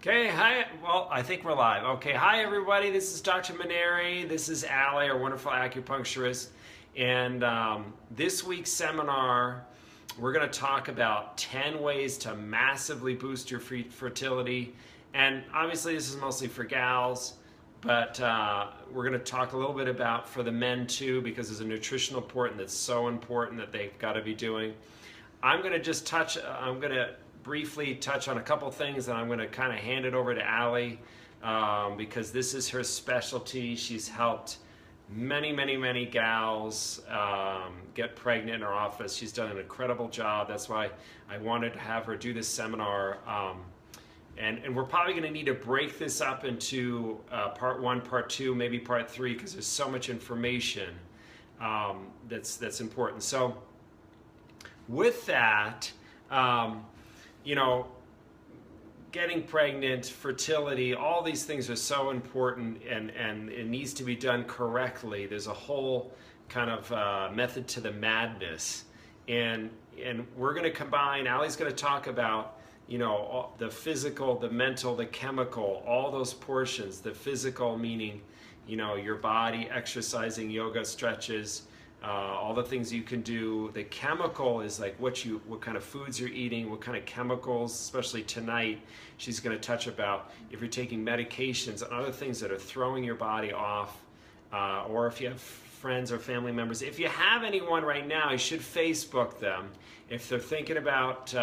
Okay, hi. Well, I think we're live. Okay, hi everybody. This is Dr. Maneri. This is Allie, our wonderful acupuncturist. And this week's seminar, we're going to talk about 10 ways to massively boost your fertility. And obviously, this is mostly for gals, but we're going to talk a little bit about for the men too, because there's a nutritional important that's so important that they've got to be doing. I'm going to briefly touch on a couple things, and I'm going to kind of hand it over to Allie because this is her specialty. She's helped many gals get pregnant in her office. She's done an incredible job. That's why I wanted to have her do this seminar. And we're probably going to need to break this up into part one, part two, maybe part three, because there's so much information that's important. So with that, you know, getting pregnant, fertility, all these things are so important, and it needs to be done correctly. There's a whole kind of method to the madness. And we're going to combine, Allie's going to talk about, you know, the physical, the mental, the chemical, all those portions. The physical meaning, you know, your body, exercising, yoga, stretches, all the things you can do. The chemical is like what kind of foods you're eating, what kind of chemicals, especially tonight. She's going to touch about if you're taking medications and other things that are throwing your body off, or if you have friends or family members. If you have anyone right now, you should Facebook them. If they're thinking about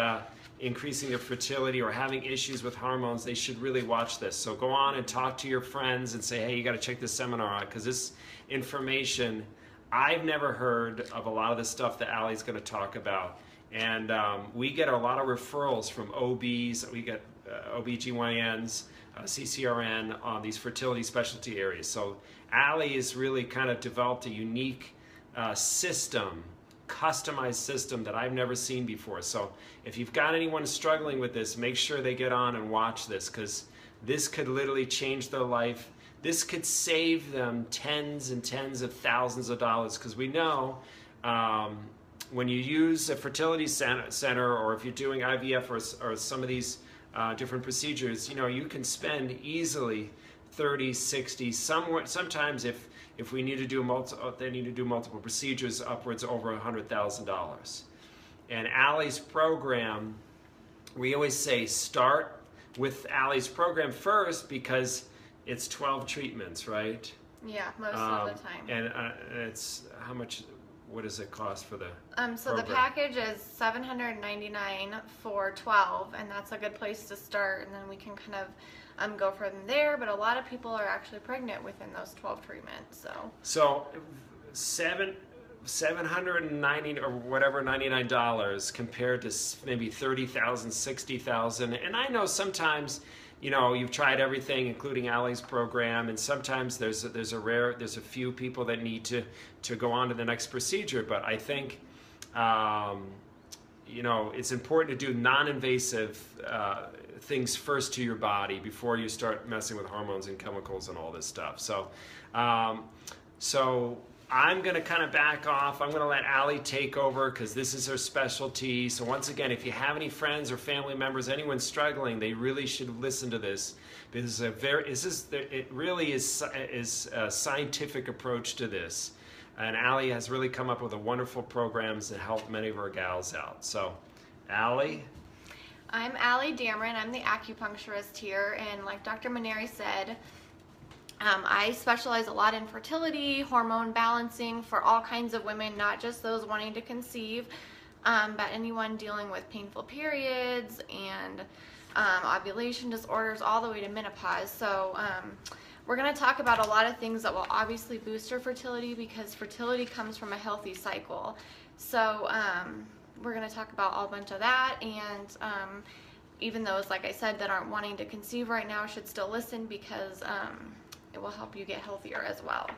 increasing their fertility or having issues with hormones, they should really watch this. So go on and talk to your friends and say, hey, you got to check this seminar out, because this information, I've never heard of a lot of the stuff that Allie's going to talk about. And we get a lot of referrals from OBs. We get OBGYNs, CCRN on these fertility specialty areas. So Allie has really kind of developed a unique system, customized system that I've never seen before. So if you've got anyone struggling with this, make sure they get on and watch this, because this could literally change their life. This could save them tens and tens of thousands of dollars, because we know when you use a fertility center, or if you're doing IVF or some of these different procedures, you know, you can spend easily 30, 60, sometimes if we need to do multiple procedures, upwards over $100,000. And Allie's program, we always say start with Allie's program first, because it's 12 treatments, right? Yeah, most of the time. And it's how much? What does it cost for the? So program? the package is $799 for 12, and that's a good place to start. And then we can kind of go from there. But a lot of people are actually pregnant within those 12 treatments. So $790 or whatever $99 compared to maybe $30,000, $60,000, and I know sometimes, you know, you've tried everything, including Allie's program, and sometimes there's a few people that need to go on to the next procedure. But I think, you know, it's important to do non-invasive things first to your body before you start messing with hormones and chemicals and all this stuff. So, so I'm going to kind of back off. I'm going to let Allie take over, because this is her specialty. So once again, if you have any friends or family members, anyone struggling, they really should listen to this, because it really is a scientific approach to this. And Allie has really come up with a wonderful programs to help many of our gals out. So, Allie? I'm Allie Damron. I'm the acupuncturist here, and like Dr. Maneri said, I specialize a lot in fertility, hormone balancing for all kinds of women, not just those wanting to conceive, but anyone dealing with painful periods and ovulation disorders all the way to menopause. So we're going to talk about a lot of things that will obviously boost your fertility, because fertility comes from a healthy cycle. So we're going to talk about a bunch of that, and even those, like I said, that aren't wanting to conceive right now should still listen, because it will help you get healthier as well.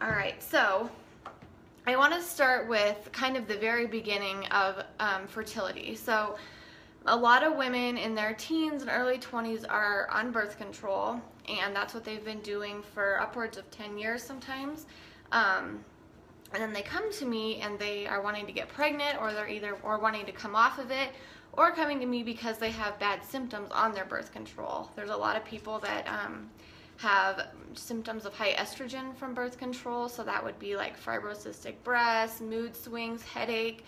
All right, so I want to start with kind of the very beginning of fertility. So a lot of women in their teens and early 20s are on birth control, and that's what they've been doing for upwards of 10 years sometimes. And then they come to me and they are wanting to get pregnant, or they're either wanting to come off of it, or coming to me because they have bad symptoms on their birth control. There's a lot of people that have symptoms of high estrogen from birth control, so that would be like fibrocystic breasts, mood swings, headache,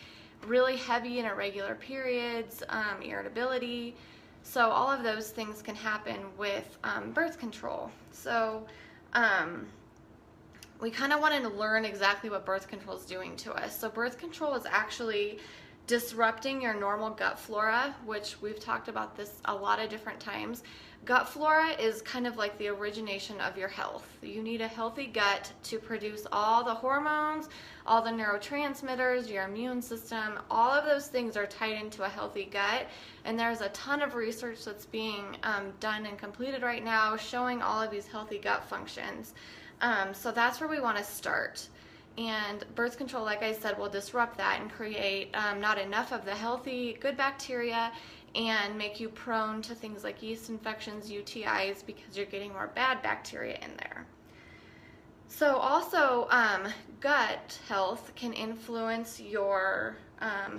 really heavy and irregular periods, irritability. So all of those things can happen with birth control. So we kind of wanted to learn exactly what birth control is doing to us. So birth control is actually disrupting your normal gut flora, which we've talked about this a lot of different times. Gut flora is kind of like the origination of your health. You need a healthy gut to produce all the hormones, all the neurotransmitters, your immune system. All of those things are tied into a healthy gut, and there's a ton of research that's being done and completed right now showing all of these healthy gut functions. So that's where we want to start. And birth control, like I said, will disrupt that and create not enough of the healthy, good bacteria, and make you prone to things like yeast infections, UTIs, because you're getting more bad bacteria in there. So also, gut health can influence your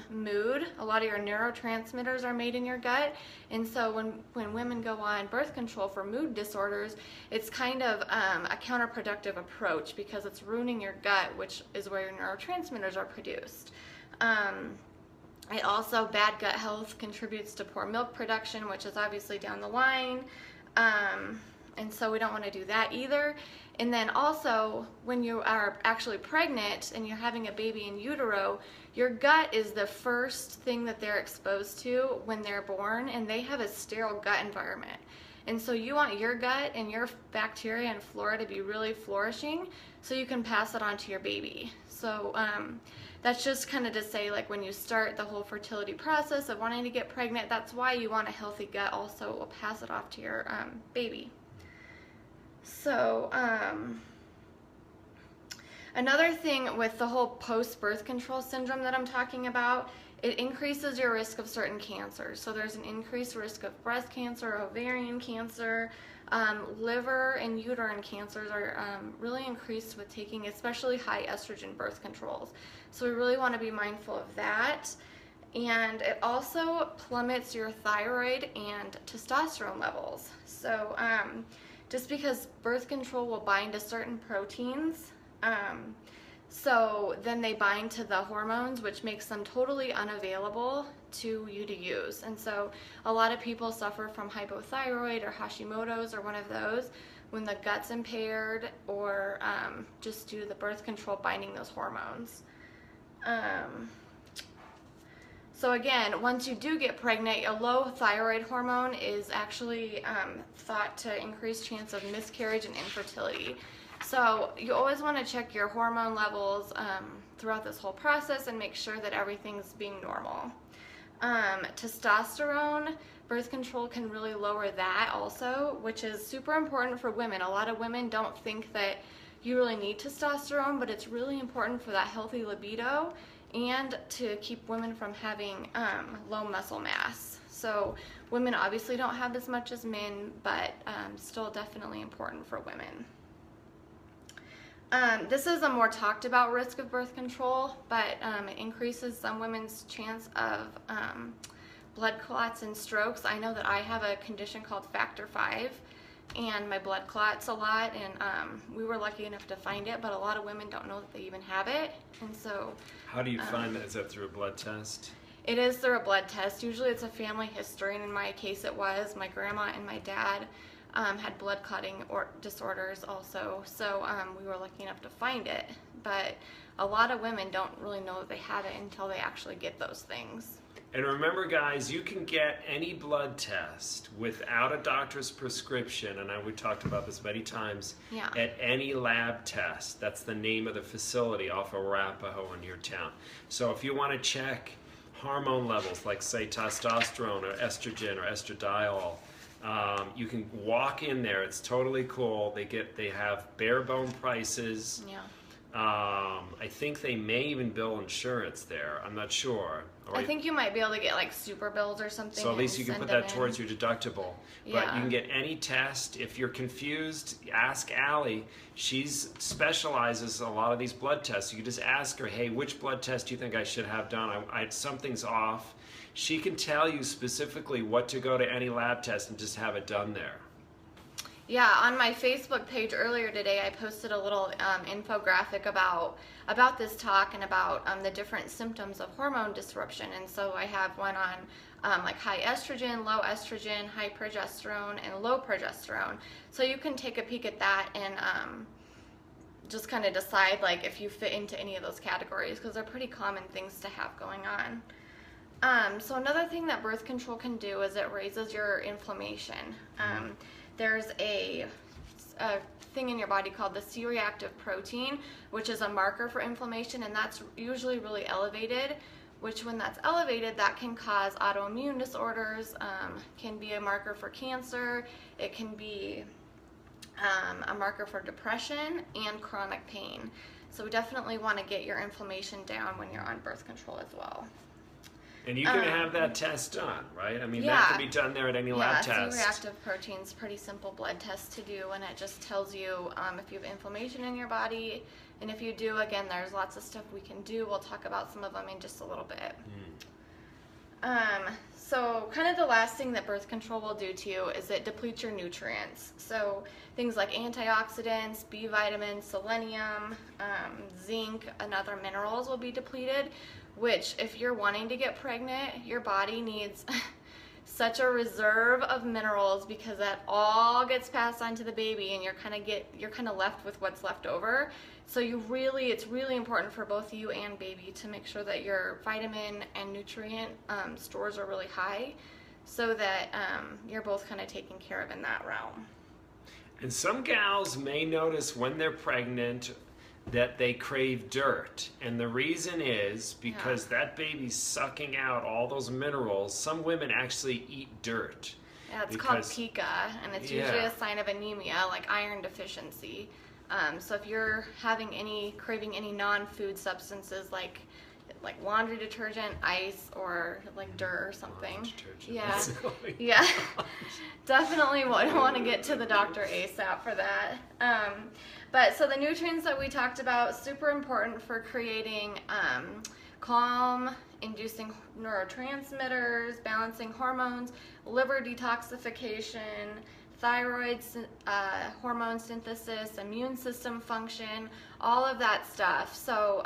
mood. A lot of your neurotransmitters are made in your gut, and so when women go on birth control for mood disorders, it's kind of a counterproductive approach because it's ruining your gut, which is where your neurotransmitters are produced. It also, bad gut health contributes to poor milk production, which is obviously down the line, and so we don't want to do that either. And then also, when you are actually pregnant and you're having a baby in utero, your gut is the first thing that they're exposed to when they're born, and they have a sterile gut environment. And so you want your gut and your bacteria and flora to be really flourishing so you can pass it on to your baby. So that's just kind of to say, like, when you start the whole fertility process of wanting to get pregnant, that's why you want a healthy gut. Also, will pass it off to your baby. So another thing with the whole post-birth control syndrome that I'm talking about, it increases your risk of certain cancers. So there's an increased risk of breast cancer, ovarian cancer, liver and uterine cancers are really increased with taking especially high estrogen birth controls. So we really want to be mindful of that. And it also plummets your thyroid and testosterone levels. So just because birth control will bind to certain proteins, so then they bind to the hormones, which makes them totally unavailable to you to use. And so a lot of people suffer from hypothyroid or Hashimoto's or one of those when the gut's impaired, or just due to the birth control binding those hormones. So again, once you do get pregnant, a low thyroid hormone is actually thought to increase chance of miscarriage and infertility. So you always want to check your hormone levels throughout this whole process and make sure that everything's being normal. Testosterone, birth control can really lower that also, which is super important for women. A lot of women don't think that you really need testosterone, but it's really important for that healthy libido and to keep women from having low muscle mass. So women obviously don't have as much as men, but still definitely important for women. This is a more talked about risk of birth control, but it increases some women's chance of blood clots and strokes. I know that I have a condition called factor V, and my blood clots a lot, and we were lucky enough to find it, but a lot of women don't know that they even have it. And so how do you find that? Is that through a blood test? It is through a blood test. Usually it's a family history, and in my case it was. My grandma and my dad had blood clotting disorders also, so we were lucky enough to find it. But a lot of women don't really know that they have it until they actually get those things. And remember, guys, you can get any blood test without a doctor's prescription, and we talked about this many times, at any lab test. That's the name of the facility off of Arapahoe in your town. So if you want to check hormone levels, like say testosterone or estrogen or estradiol, you can walk in there. It's totally cool. They have bare bone prices. I think they may even bill insurance there. I'm not sure. I think you might be able to get like super bills or something. So at least you can put that towards your deductible. Yeah. But you can get any test. If you're confused, ask Allie. She specializes a lot of these blood tests. You can just ask her, hey, which blood test do you think I should have done? Something's off. She can tell you specifically what to go to any lab test and just have it done there. Yeah, on my Facebook page earlier today, I posted a little infographic about this talk and about the different symptoms of hormone disruption. And so I have one on like high estrogen, low estrogen, high progesterone, and low progesterone. So you can take a peek at that and just kind of decide like if you fit into any of those categories, because they're pretty common things to have going on. So another thing that birth control can do is it raises your inflammation. There's a thing in your body called the C-reactive protein, which is a marker for inflammation, and that's usually really elevated, which when that's elevated, that can cause autoimmune disorders, can be a marker for cancer, it can be a marker for depression and chronic pain. So we definitely want to get your inflammation down when you're on birth control as well. And you can have that test done, right? I mean, yeah. that can be done there at any lab test. Yeah, C-reactive protein's pretty simple blood test to do, and it just tells you if you have inflammation in your body. And if you do, again, there's lots of stuff we can do. We'll talk about some of them in just a little bit. So kind of the last thing that birth control will do to you is it depletes your nutrients. So things like antioxidants, B vitamins, selenium, zinc, and other minerals will be depleted, which if you're wanting to get pregnant, your body needs such a reserve of minerals, because that all gets passed on to the baby and you're kind of left with what's left over. So it's really important for both you and baby to make sure that your vitamin and nutrient stores are really high, so that you're both kind of taken care of in that realm. And some gals may notice when they're pregnant that they crave dirt, and the reason is because that baby's sucking out all those minerals. Some women actually eat dirt. Yeah, it's called pica, and it's usually a sign of anemia, like iron deficiency. So if you're craving any non-food substances like laundry detergent, ice, or like dirt or something, yeah, definitely want to get to the doctor ASAP for that. But so the nutrients that we talked about, super important for creating calm, inducing neurotransmitters, balancing hormones, liver detoxification, thyroid hormone synthesis, immune system function, all of that stuff. So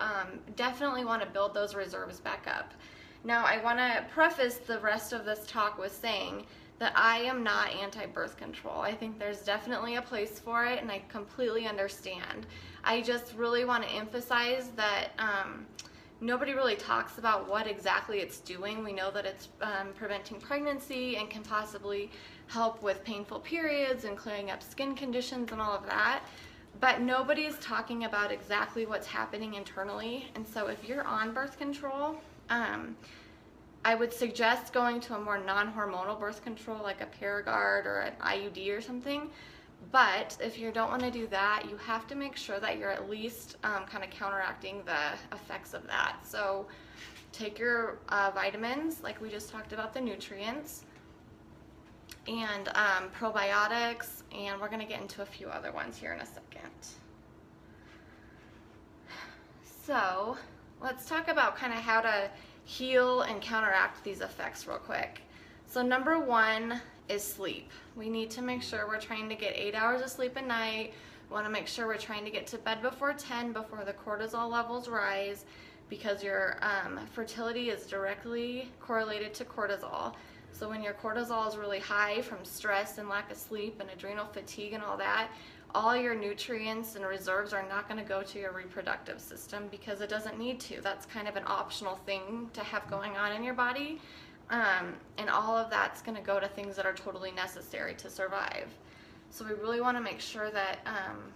definitely want to build those reserves back up. Now I want to preface the rest of this talk with saying that I am not anti-birth control. I think there's definitely a place for it, and I completely understand. I just really want to emphasize that nobody really talks about what exactly it's doing. We know that it's preventing pregnancy and can possibly help with painful periods and clearing up skin conditions and all of that. But nobody is talking about exactly what's happening internally. And so if you're on birth control, I would suggest going to a more non-hormonal birth control, like a Paragard or an IUD or something. But if you don't want to do that, you have to make sure that you're at least kind of counteracting the effects of that. So take your vitamins, like we just talked about, the nutrients, and probiotics, and we're going to get into a few other ones here in a second. So let's talk about kind of how to heal and counteract these effects real quick. So number one is sleep. We need to make sure we're trying to get 8 hours of sleep a night. We want to make sure we're trying to get to bed before 10, before the cortisol levels rise, because your fertility is directly correlated to cortisol. So when your cortisol is really high from stress and lack of sleep and adrenal fatigue and all that, all your nutrients and reserves are not going to go to your reproductive system, because it doesn't need to. That's kind of an optional thing to have going on in your body. And all of that's going to go to things that are totally necessary to survive. So we really want to make sure that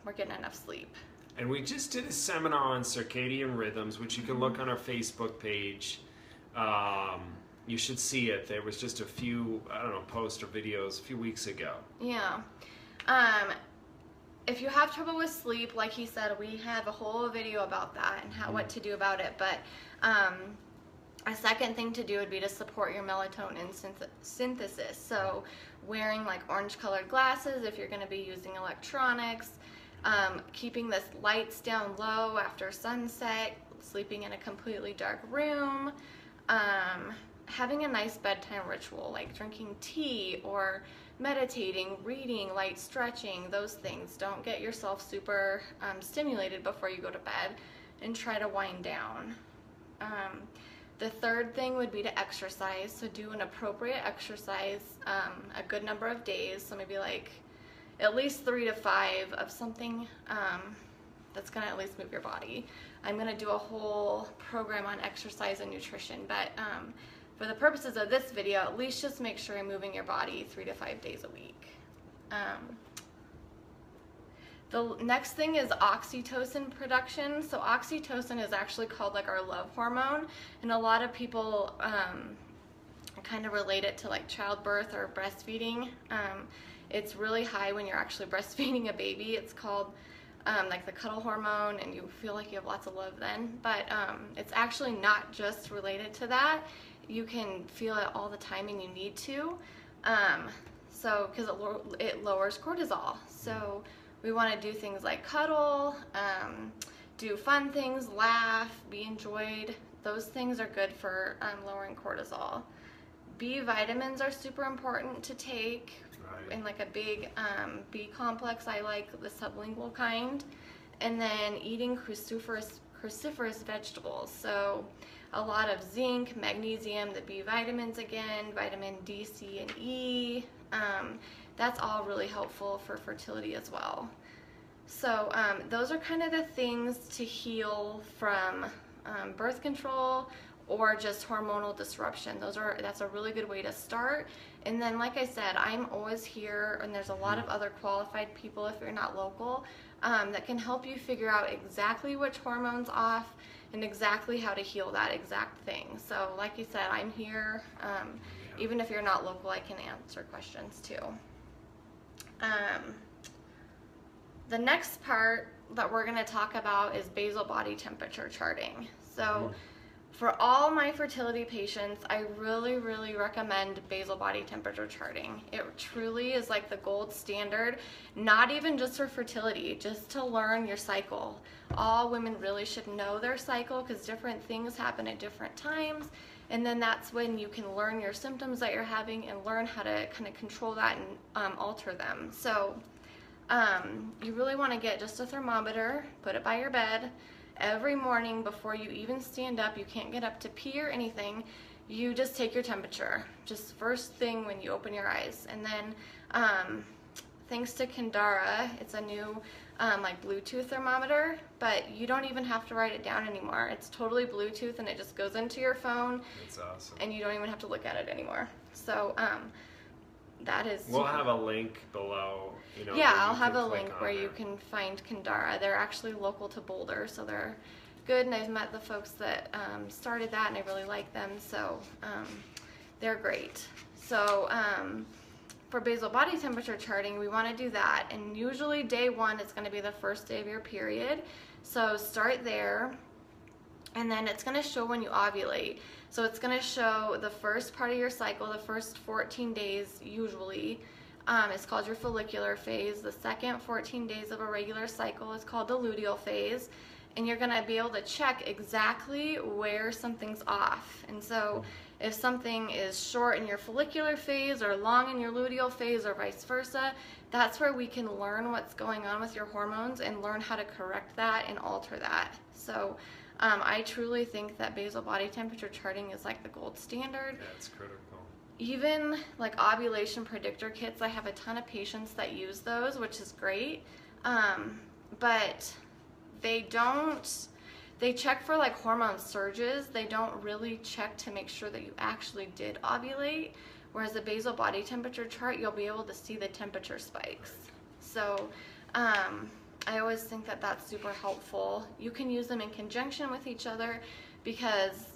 we're getting enough sleep. And we just did a seminar on circadian rhythms, which you can look on our Facebook page. You should see it. There was just a few, posts or videos a few weeks ago. Yeah. if you have trouble with sleep, like he said, we have a whole video about that and what to do about it. But a second thing to do would be to support your melatonin synthesis. So wearing like orange colored glasses if you're going to be using electronics, keeping the lights down low after sunset, sleeping in a completely dark room, having a nice bedtime ritual like drinking tea or meditating, reading, light stretching, those things. Don't get yourself super stimulated before you go to bed, and try to wind down. The third thing would be to exercise. So do an appropriate exercise a good number of days. So maybe like at least 3 to 5 of something that's going to at least move your body. I'm going to do a whole program on exercise and nutrition, but for the purposes of this video, at least just make sure you're moving your body 3 to 5 days a week. The next thing is oxytocin production. So oxytocin is actually called like our love hormone, and a lot of people kind of relate it to like childbirth or breastfeeding. It's really high when you're actually breastfeeding a baby. It's called like the cuddle hormone, and you feel like you have lots of love then. But it's actually not just related to that. You can feel it all the time, and you need to. So because it lowers cortisol. So we want to do things like cuddle, do fun things, laugh, be enjoyed. Those things are good for lowering cortisol. B vitamins are super important to take. In like a big B complex. I like the sublingual kind. And then eating cruciferous vegetables. So a lot of zinc, magnesium, the B vitamins again, vitamin D, C, and E. That's all really helpful for fertility as well. So those are kind of the things to heal from birth control or just hormonal disruption. That's a really good way to start. And then, like I said, I'm always here, and there's a lot of other qualified people, if you're not local, that can help you figure out exactly which hormone's off and exactly how to heal that exact thing. So like you said, I'm here. Even if you're not local, I can answer questions too. The next part that we're going to talk about is basal body temperature charting. So for all my fertility patients, I really, really recommend basal body temperature charting. It truly is like the gold standard, not even just for fertility, just to learn your cycle. All women really should know their cycle because different things happen at different times, and then that's when you can learn your symptoms that you're having and learn how to kind of control that and alter them. So you really want to get just a thermometer, put it by your bed. Every morning before you even stand up, you can't get up to pee or anything, you just take your temperature, just first thing when you open your eyes. And then thanks to Kindara, it's a new like Bluetooth thermometer, but you don't even have to write it down anymore. It's totally Bluetooth, and it just goes into your phone. That's awesome. And you don't even have to look at it anymore. So that is we'll have a link below. Yeah, I'll have a link where you can find Kindara. They're actually local to Boulder, so they're good, and I've met the folks that started that, and I really like them, so they're great. So for basal body temperature charting, we want to do that, and usually day 1 is going to be the first day of your period, so start there, and then it's going to show when you ovulate. So it's going to show the first part of your cycle, the first 14 days usually. It's called your follicular phase. The second 14 days of a regular cycle is called the luteal phase. And you're going to be able to check exactly where something's off. And so if something is short in your follicular phase or long in your luteal phase or vice versa, that's where we can learn what's going on with your hormones and learn how to correct that and alter that. So I truly think that basal body temperature charting is like the gold standard. Yeah, it's critical. Even like ovulation predictor kits, I have a ton of patients that use those, which is great. But they check for like hormone surges. They don't really check to make sure that you actually did ovulate. Whereas the basal body temperature chart, you'll be able to see the temperature spikes. So I always think that that's super helpful. You can use them in conjunction with each other because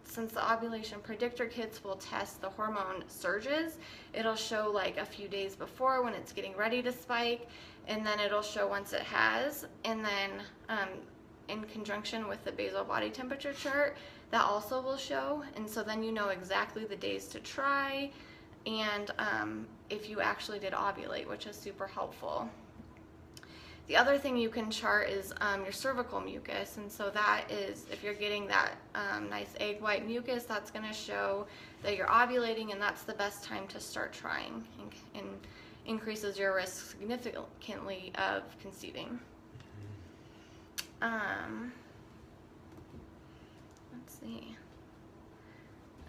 since the ovulation predictor kits will test the hormone surges, it'll show like a few days before when it's getting ready to spike, and then it'll show once it has, and then in conjunction with the basal body temperature chart, that also will show, and so then you know exactly the days to try, and if you actually did ovulate, which is super helpful. The other thing you can chart is your cervical mucus, and so that is, if you're getting that nice egg white mucus, that's going to show that you're ovulating, and that's the best time to start trying, and increases your risk significantly of conceiving. Let's see.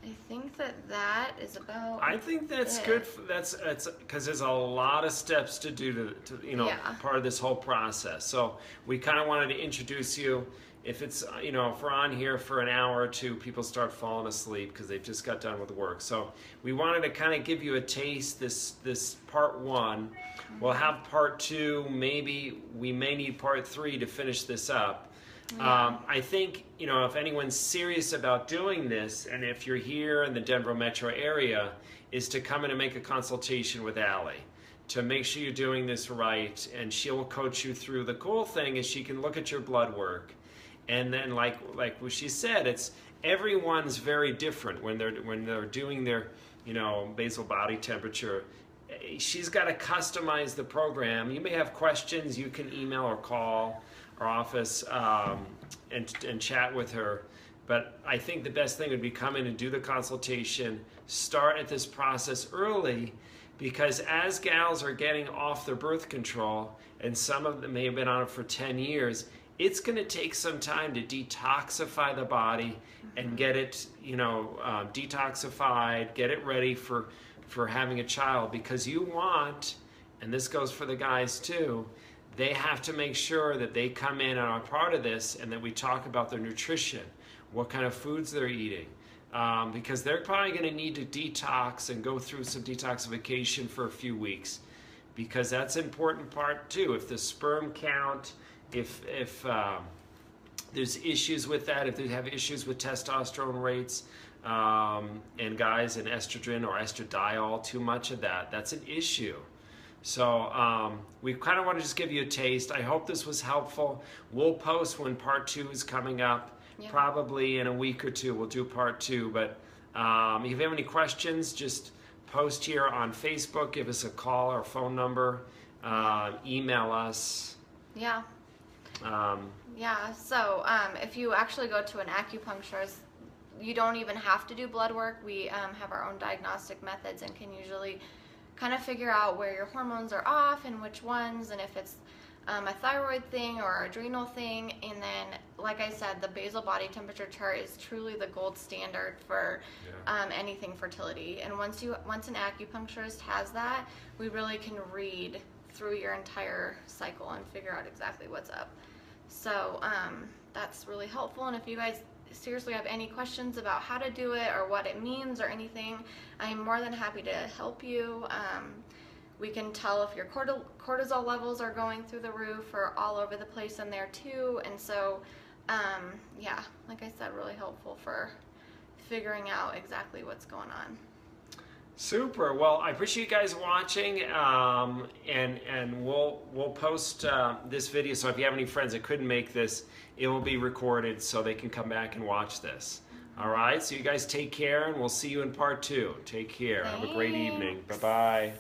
I think that is about. I think that's it. good. That's because there's a lot of steps to do to you know, Yeah. part of this whole process. So we kind of wanted to introduce you. If it's, you know, if we're on here for an hour or two, people start falling asleep because they've just got done with work. So we wanted to kind of give you a taste. This part one. We'll have part two. Maybe we may need part three to finish this up. Yeah. I think, you know, if anyone's serious about doing this, and if you're here in the Denver metro area, is to come in and make a consultation with Allie to make sure you're doing this right, and she'll coach you through. The cool thing is she can look at your blood work, and then like what she said, it's everyone's very different when they're doing their, you know, basal body temperature. She's got to customize the program. You may have questions, you can email or call our office and chat with her. But I think the best thing would be come in and do the consultation, start at this process early, because as gals are getting off their birth control, and some of them may have been on it for 10 years, it's going to take some time to detoxify the body and get it, you know, detoxified, get it ready for having a child, because you want, and this goes for the guys too, they have to make sure that they come in and are part of this, and that we talk about their nutrition, what kind of foods they're eating, because they're probably going to need to detox and go through some detoxification for a few weeks, because that's an important part too. If the sperm count, if there's issues with that, if they have issues with testosterone rates, and guys and estrogen or estradiol, too much of that, that's an issue. So we kind of want to just give you a taste. I hope this was helpful. We'll post when part two is coming up. Yeah. Probably in a week or two we'll do part two. But if you have any questions, just post here on Facebook, give us a call or phone number, email us. Yeah. Yeah, so if you actually go to an acupuncturist, you don't even have to do blood work. We have our own diagnostic methods and can usually kind of figure out where your hormones are off and which ones, and if it's a thyroid thing or adrenal thing. And then, like I said, the basal body temperature chart is truly the gold standard for anything fertility. And once an acupuncturist has that, we really can read through your entire cycle and figure out exactly what's up. So that's really helpful. And if you guys seriously have any questions about how to do it or what it means or anything, I'm more than happy to help you. We can tell if your cortisol levels are going through the roof or all over the place in there too. And so, yeah, like I said, really helpful for figuring out exactly what's going on. Super. Well, I appreciate you guys watching, and we'll post this video. So if you have any friends that couldn't make this, it will be recorded so they can come back and watch this. All right. So you guys take care, and we'll see you in part two. Take care. Thanks. Have a great evening. Bye bye.